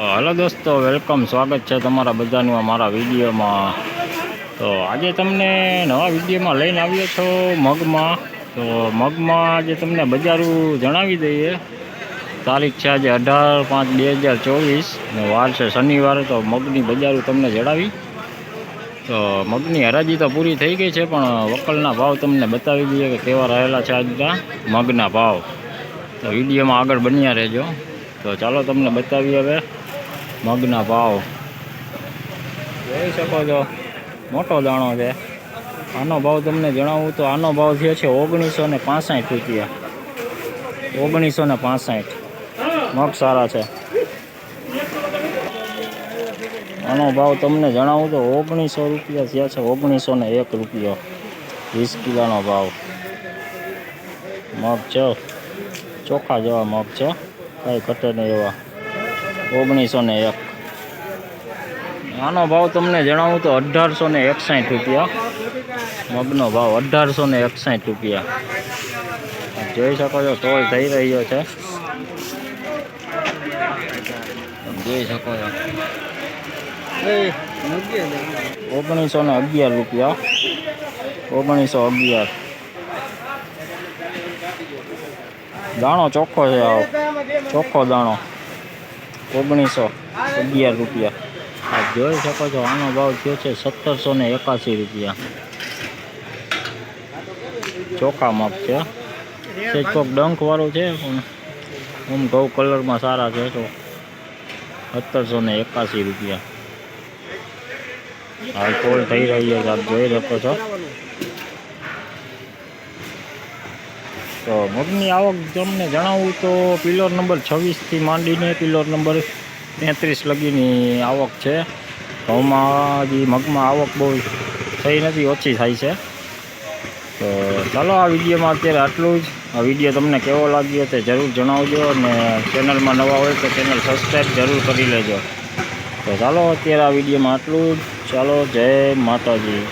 Hello દોસ્તો, welcome, સ્વાગત છે તમારા બધાનું અમારા વિડીયોમાં. તો આજે તમને નવા વિડીયોમાં લઈને આવ્યો છો મગમાં. તો મગમાં આજે તમને બજારું જણાવી દઈએ. તારીખ છે આજે 18/5/2024 ને વાર છે શનિવારે. તો મગની બજારું તમને જણાવી. તો મગની હરાજી તો પૂરી થઈ ગઈ છે, પણ વકલના ભાવ તમને બતાવી દઈએ કે કેવા રહેલા છે આજના મગના ભાવ. તો વિડીયોમાં આગળ બન્યા રહેજો. તો ચાલો તમને બતાવીએ હવે મગના ભાવ. જોઈ શકો છો, મોટો દાણો છે. આનો ભાવ તમને જણાવું તો આનો ભાવ થયો છે 1965 રૂપિયા. 1965 મગ સારા છે. આનો ભાવ તમને જણાવું તો 1900 રૂપિયા થયા છે. 1901 રૂપિયો 20 કિલોનો ભાવ. મગ છે ચોખા જેવા મગ છે, કાંઈ ઘટે નહીં એવા. 1901. આનો ભાવ તમને જણાવું તો 1861 રૂપિયા. મગનો ભાવ 1861 રૂપિયા. જોઈ શકો છો તોલ થઈ રહ્યો છે. જોઈ શકો છો 1911 રૂપિયા. 1911. દાણો ચોખ્ખો છે, આવો ચોખ્ખો દાણો. 1911 રૂપિયા. આપ જોઈ શકો છો આનો ભાવ થયો છે 1781 રૂપિયા. ચોખા મગ છે, કોઈક ડંખ વાળું છે પણ આમ ઘઉં કલરમાં સારા છે. તો 1781 રૂપિયા હાલ તોલ થઈ રહ્યો છે, આપ જોઈ શકો છો. તો મગની આવક તમને જણાવું તો પિલોર નંબર 26થી માંડીને પિલોર નંબર 33 લગીની આવક છે. ઘઉંમાં હજી મગમાં આવક બહુ થઈ નથી, ઓછી થાય છે. તો ચાલો આ વિડીયોમાં અત્યારે આટલું જ. આ વિડીયો તમને કેવો લાગ્યો તે જરૂર જણાવજો, અને ચેનલમાં નવા હોય તો ચેનલ સબસ્ક્રાઈબ જરૂર કરી લેજો. તો ચાલો અત્યારે આ વિડીયોમાં આટલું જ. ચાલો, જય માતાજી.